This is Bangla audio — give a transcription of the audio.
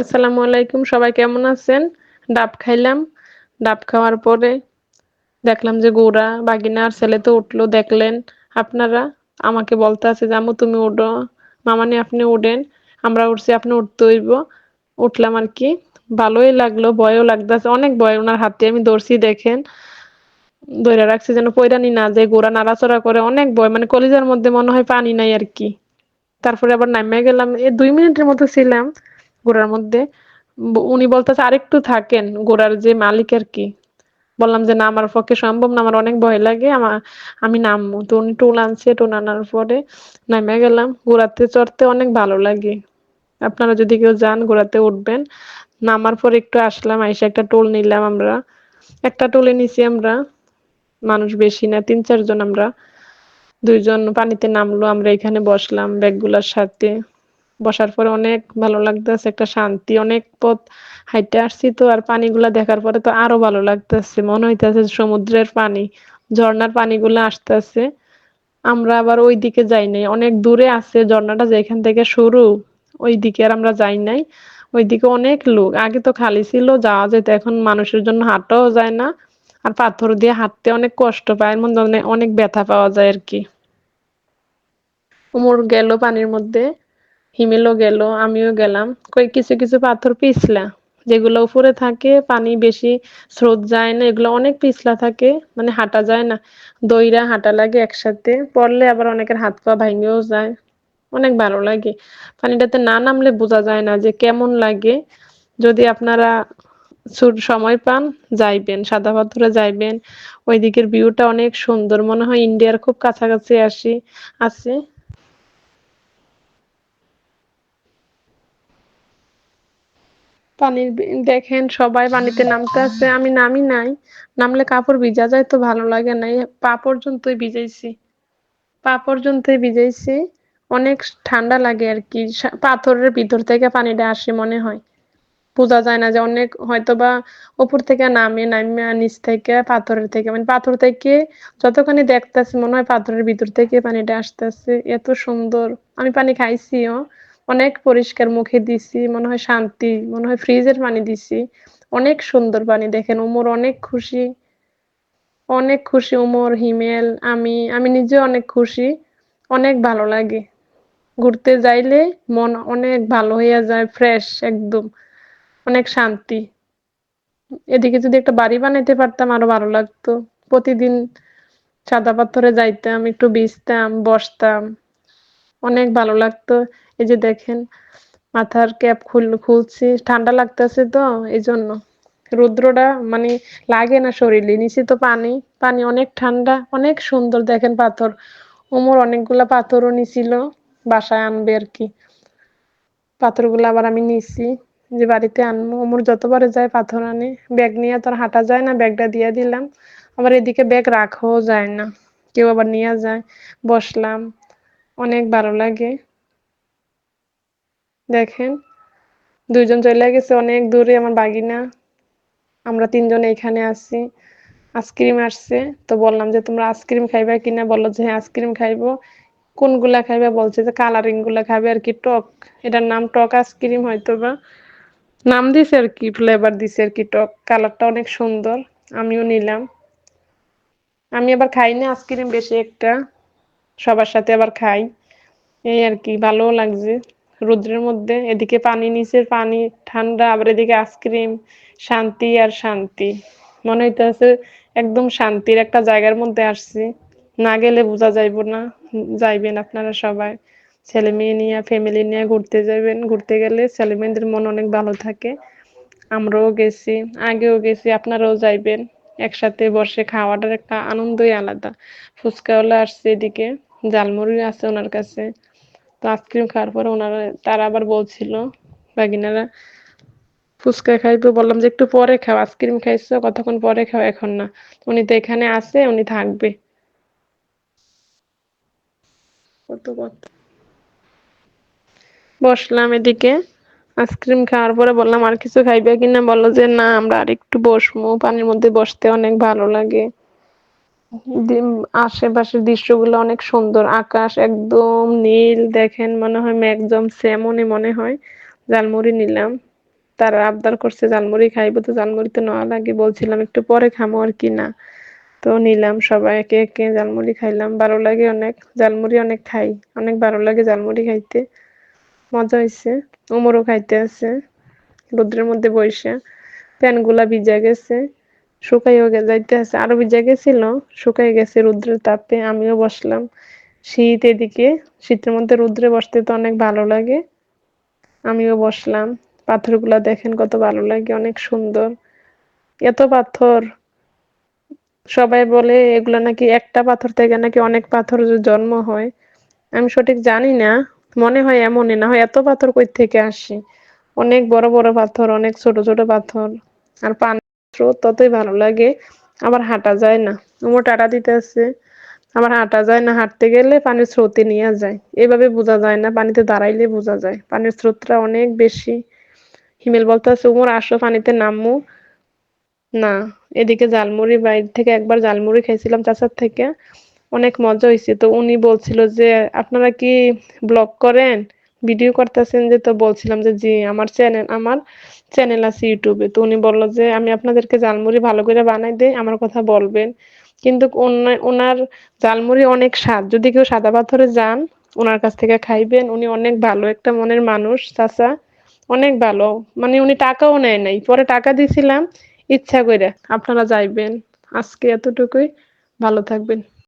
আসসালামু আলাইকুম। সবাই কেমন আছেন? ডাব খাইলাম। ডাব খাওয়ার পরে দেখলাম যে গোরা, বাগিনা আর ছেলে তো উঠলো দেখলেন আপনারা। আমাকে বলতেছে যে, "আম্মু তুমি উঠো, মামানি আপনি উঠেন।" আমরা উঠছি, আপনি উঠতে হইব। উঠলাম আরকি। ভালোই লাগলো, ভয়ও লাগতেছে। অনেক ভয় উনার হাতে আমি ধরছি দেখেন। ধইরা রাখছি যেন পইড়ানি না যাই। গোড়া নাড়াচড়া করে অনেক ভয়। মানে কলিজার মধ্যে মনে হয় পানি নাই আরকি। তারপরে আবার নাইমা গেলাম। ২ মিনিটের মতো ছিলাম ঘোড়ার মধ্যে। উনি বলতেছে, "আরেকটু থাকেন।" ঘোড়ার যে মালিক আরকি। বললাম যে, "না আমার পক্ষে সম্ভব না। আমার অনেক ভয় লাগে। আমি নামবো।" তো উনি টুল আনছে। টুল আনার পরে নাইমা গেলাম। ঘোড়াতে চড়তে অনেক ভালো লাগে। আপনারা যদি কেউ যান ঘোড়াতে উঠবেন। নামার পরে একটু আসলাম। আইসা একটা টোল নিলাম আমরা। একটা টোলে নিছি আমরা। মানুষ বেশি না ৩-৪ জন আমরা। ২ জন পানিতে নামলো। আমরা এখানে বসলাম ব্যাগগুলার সাথে। বসার পরে অনেক ভালো লাগতেছে। একটা শান্তি। অনেক পথ হাইটে আসছি তো আর পানিগুলা দেখার পরে তো আরো ভালো লাগতেছে। মনে হইতেছে সমুদ্রের পানি। ঝরনার পানিগুলা আসতেছে। আমরা আবার ওইদিকে যাই নাই। অনেক দূরে আছে ঝরনাটা যেখান থেকে শুরু, ওইদিকে আর আমরা যাই নাই। ওইদিকে অনেক লোক। আগে তো খালি ছিল, যাওয়া যেত। এখন মানুষের জন্য হাঁটাও যায় না। আর পাথর দিয়ে হাঁটতে অনেক কষ্ট পায়। এর মধ্যে অনেক ব্যথা পাওয়া যায় আরকি। ওমর গেল পানির মধ্যে, হিমেলও গেল, আমিও গেলাম। কিছু, কিছু পাথর পিছলা। যেগুলো উপরে থাকে পানি বেশি স্রোত যায় না, এগুলো অনেক পিছলা থাকে। মানে হাঁটা যায় না। দইরা হাঁটা লাগে একসাথে। পড়লে আবার অনেকের হাত পা ভাইঙেও যায়। অনেক ভালো লাগে। পানিটাতে না নামলে বোঝা যায় না যে কেমন লাগে। যদি আপনারা সময় পান যাইবেন। সাদা পাথরে যাইবেন। ওইদিকের ভিউটা অনেক সুন্দর। মনে হয় ইন্ডিয়ার খুব কাছাকাছি আছে। পানির দেখেন সবাই পানিতে নামতেছে। আমি নামি নাই। নামলে কাপড় ভিজা যায় তো ভালো লাগে নাই। পা পর্যন্তই ভিজাইছি। পা পর্যন্তই ভিজাইছি। অনেক ঠান্ডা লাগে আরকি। পাথরের ভিতর থেকে পানিটা আসে মনে হয়। বোঝা যায় না যে অনেক হয়তোবা উপর থেকে নাইমা নিচ থেকে পাথরের থেকে মানে পাথর থেকে যতখানি দেখতাছি মনে হয় পাথরের ভিতর থেকে পানিটা আসতেছে। এত সুন্দর। আমি পানি খাইছিও। অনেক পরিষ্কার মুখে দিছি। মনে হয় শান্তি। মনে হয় ফ্রিজের পানি দিছি। অনেক সুন্দর পানি দেখেন। ওমর অনেক খুশি। অনেক খুশি ওমর, হিমেল, আমি নিজেও অনেক খুশি। অনেক ভালো লাগে। ঘুরতে যাইলে মন অনেক ভালো হইয়া যায়, ফ্রেশ একদম। অনেক শান্তি। এদিকে যদি একটা বাড়ি বানাইতে পারতাম আরো ভালো লাগতো। প্রতিদিন সাদা পাথরে যাইতাম, একটু ভিজতাম, বসতাম। অনেক ভালো লাগতো। এই যে দেখেন মাথার ক্যাপ খুলছি। ঠান্ডা লাগতেছে তো এজন্য। রৌদ্রটা মানে লাগে না শরীরে। নিচে তো পানি। পানি অনেক ঠান্ডা, অনেক সুন্দর দেখেন পাথর। ওমর অনেকগুলা পাথরও নিছিল। বাসায় আনবে আরকি। পাথরগুলো আবার আমি নিছি। যে বাড়িতে আনবো। ওমর যতবারে যায় পাথর আনে। ব্যাগ নিয়ে তো আর হাঁটা যায় না। ব্যাগটা দিয়ে দিলাম। আবার এদিকে ব্যাগ রাখাও যায় না। কেউ আবার নিয়ে যায়। বসলাম। অনেক ভালো লাগে। দেখেন ২ জন চইলা গেছে অনেক দূরে আমার বাগিনা। আমরা ৩ জন এইখানে আছি। আইসক্রিম আসছে। তো বললাম যে, "তোমরা আইসক্রিম খাইবা কিনা?" বলল যে, "হ্যাঁ, আইসক্রিম খাইবো।" কোনগুলা খাইবা? বলছে যে, "কালারিং গুলা খাবে আরকি টক।" এটার নাম টক আইসক্রিম হয়তোবা। নাম দিছে আরকি, ফ্লেভার দিছে আরকি টক। কালারটা অনেক সুন্দর। আমিও নিলাম। আমি আবার খাই না আইসক্রিম বেশি একটা। সবার সাথে আবার খাই। এই আরকি ভালোও লাগছে। রৌদ্রের মধ্যে এদিকে পানি নিচের পানি ঠান্ডা, আবার এদিকে আইসক্রিম। শান্তি আর শান্তি। মনে হইতেছে একদম শান্তির একটা জায়গার মধ্যে আসছি। না গেলে বোঝা যাইব না। যাইবেন আপনারা সবাই। ছেলে-মেয়ে নিয়া, ফ্যামিলি নিয়ে ঘুরতে যাবেন। ঘুরতে গেলে ছেলে-মেয়েদের মন অনেক ভালো থাকে। আমরাও গেছি, আগেও গেছি, আপনারাও যাইবেন। একসাথে বসে খাওয়াটার একটা আনন্দই আলাদা। ফুচকাওয়ালা আসছে এদিকে, ঝালমুড়ি আছে উনার কাছে। তো আইসক্রিম খাওয়ার পরে তারা আবার বলছিল, বাগিনারা ফুচকা খাইবো। বললাম যে, "একটু পরে খাও। আইসক্রিম খাইছো, কতক্ষণ পরে খাও, এখন না।" উনি তো এখানে আছে, উনি থাকবে। কত কথা। বসলাম এদিকে। আইসক্রিম খাওয়ার পরে বললাম, "আর কিছু খাইবা কিনা?" বলল যে, "না, আমরা আরেকটু বসমু। পানির মধ্যে বসতে অনেক ভালো লাগে।" দিম আশেপাশের দৃশ্যগুলো অনেক সুন্দর। আকাশ একদম নীল। দেখেন মনে হয় মেঘ জমছে এমনই মনে হয়। ঝালমুড়ি নিলাম। তারা আবদার করছে ঝালমুড়ি খাইবো, তো ঝালমুড়ি তো নেওয়া লাগে, বলছিলাম একটু পরে খামো আর কি না। তো নিলাম, সবাই একে একে ঝালমুড়ি খাইলাম, ভালো লাগে অনেক, ঝালমুড়ি অনেক খাই, অনেক ভালো লাগে ঝালমুড়ি খাইতে, মজা হয়েছে। উমরও খাইতে আছে রোদ্রের মধ্যে বইসা, প্যানগুলা ভিজা গেছে, শুকাইও যাইতে আছে, আরো ভিজা গেছিল, শুকাই গেছে রোদ্রের তাপে। আমিও বসলাম, শীত এদিকে, শীতের মধ্যে রোদ্রে বসতে তো অনেক ভালো লাগে। আমিও বসলাম, পাথরগুলা দেখেন কত ভালো লাগে, অনেক সুন্দর, এত পাথর। সবাই বলে এগুলা নাকি একটা পাথর থেকে নাকি অনেক পাথর জন্ম হয়, আমি সঠিক জানি না, মনে হয় এমনই, না হয় এত পাথর কই থেকে আসে, অনেক বড় বড় পাথর, অনেক ছোট ছোট পাথর। আর পানি স্রোত ততই ভালো লাগে। আবার হাঁটা যায় না, উমর টাটা দিতে আছে, আমার হাঁটা যায় না, হাঁটতে গেলে পানির স্রোতে নিয়ে যায়, এভাবে বোঝা যায় না, পানিতে দাঁড়াইলে বোঝা যায় পানির স্রোতটা অনেক বেশি। হিমেল বলতে আছে উমর আসো পানিতে নামবো না। এদিকে জালমুড়ি, বাইরে থেকে একবার জালমুড়ি খাইছিলাম চাচার থেকে, অনেক মজা হয়েছে। তো উনি বলছিল যে আপনারা কি ব্লগ করেন, ভিডিও করতেছেন যে, তো বলছিলাম যে জি, আমার চ্যানেল আছে ইউটিউবে। তো উনি বললো যে আমি আপনাদেরকে জালমুড়ি ভালো করে বানাই দেই, আমার কথা বলবেন। কিন্তু ওনার জালমুড়ি অনেক স্বাদ, যদি কেউ সাদা পাথরে যান ওনার কাছ থেকে খাইবেন, উনি অনেক ভালো একটা মনের মানুষ চাচা, অনেক ভালো। মানে উনি টাকাও নেয় নাই, পরে টাকা দিছিলাম ইচ্ছা কইরা। আপনারা যাইবেন, আজকে এতটুকুই, ভালো থাকবেন।